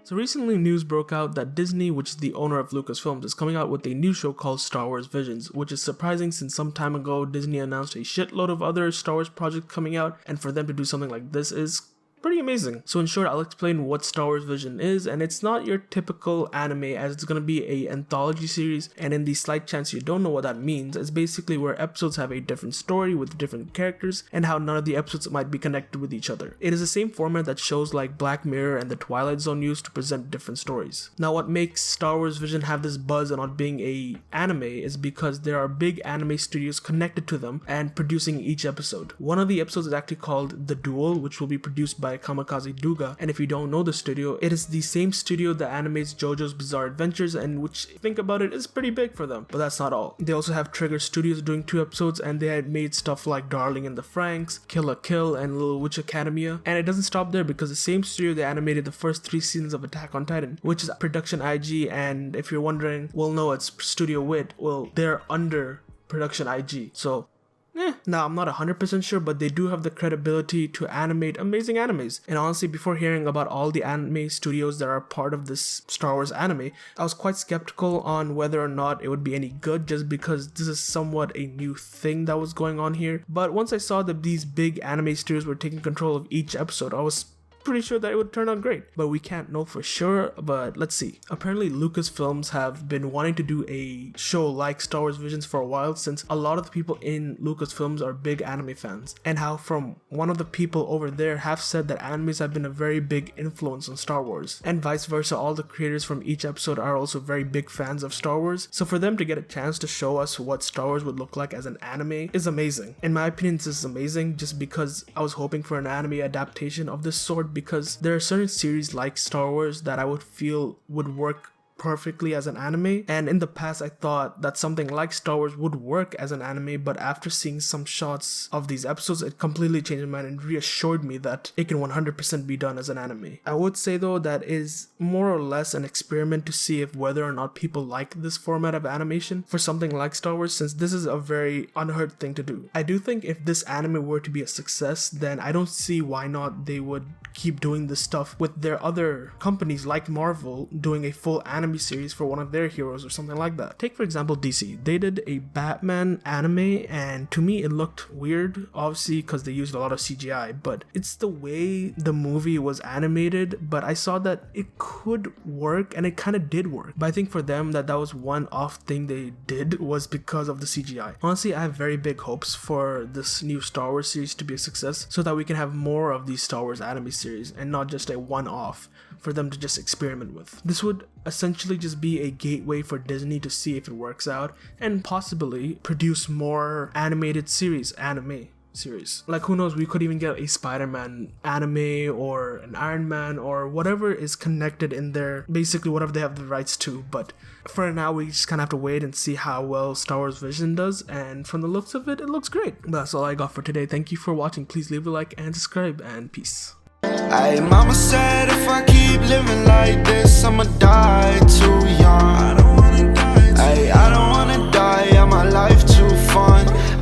So recently news broke out that Disney, which is the owner of Lucasfilm, is coming out with a new show called Star Wars Visions, which is surprising since some time ago Disney announced a shitload of other Star Wars projects coming out, and for them to do something like this is pretty amazing. So in short, I'll explain what Star Wars Vision is, and it's not your typical anime as it's going to be a anthology series, and in the slight chance you don't know what that means, it's basically where episodes have a different story with different characters and how none of the episodes might be connected with each other. It is the same format that shows like Black Mirror and The Twilight Zone used to present different stories. Now what makes Star Wars Vision have this buzz on not being a anime is because there are big anime studios connected to them and producing each episode. One of the episodes is actually called The Duel, which will be produced by Kamikaze Duga, and if you don't know the studio, it is the same studio that animates JoJo's Bizarre Adventures, and which, think about it, is pretty big for them. But that's not all. They also have Trigger Studios doing 2 episodes, and they had made stuff like Darling in the Franxx, Kill la Kill, and Little Witch Academia. And it doesn't stop there because the same studio that animated the first 3 seasons of Attack on Titan, which is Production IG, and if you're wondering, well no, it's Studio Wit, well they're under Production IG. So now I'm not 100% sure, but they do have the credibility to animate amazing animes. And honestly, before hearing about all the anime studios that are part of this Star Wars anime, I was quite skeptical on whether or not it would be any good, just because this is somewhat a new thing that was going on here. But once I saw that these big anime studios were taking control of each episode, I was pretty sure that it would turn out great, but we can't know for sure. But let's see. Apparently Lucasfilms have been wanting to do a show like Star Wars Visions for a while, since a lot of the people in Lucasfilms are big anime fans, and how from one of the people over there have said that animes have been a very big influence on Star Wars, and vice versa. All the creators from each episode are also very big fans of Star Wars, so for them to get a chance to show us what Star Wars would look like as an anime is amazing. In my opinion, this is amazing just because I was hoping for an anime adaptation of this sort, because there are certain series like Star Wars that I would feel would work perfectly as an anime, and in the past I thought that something like Star Wars would work as an anime, but after seeing some shots of these episodes, it completely changed my mind and reassured me that it can 100% be done as an anime. I would say though that is more or less an experiment to see if whether or not people like this format of animation for something like Star Wars, since this is a very unheard thing to do. I do think if this anime were to be a success, then I don't see why not they would keep doing this stuff with their other companies like Marvel doing a full anime series for one of their heroes or something like that. Take for example DC. They did a Batman anime, and to me it looked weird, obviously because they used a lot of CGI, but it's the way the movie was animated. But I saw that it could work, and it kind of did work. But I think for them that was one off thing they did was because of the CGI. Honestly, I have very big hopes for this new Star Wars series to be a success, so that we can have more of these Star Wars anime series and not just a one-off for them to just experiment with. This would essentially just be a gateway for Disney to see if it works out and possibly produce more animated anime series. Like who knows, we could even get a Spider-Man anime or an Iron Man or whatever is connected in there, basically whatever they have the rights to. But for now we just kind of have to wait and see how well Star Wars Vision does, and from the looks of it, it looks great. But that's all I got for today. Thank you for watching. Please leave a like and subscribe, and peace. Hey, mama said if I keep living like this, I'ma die too young.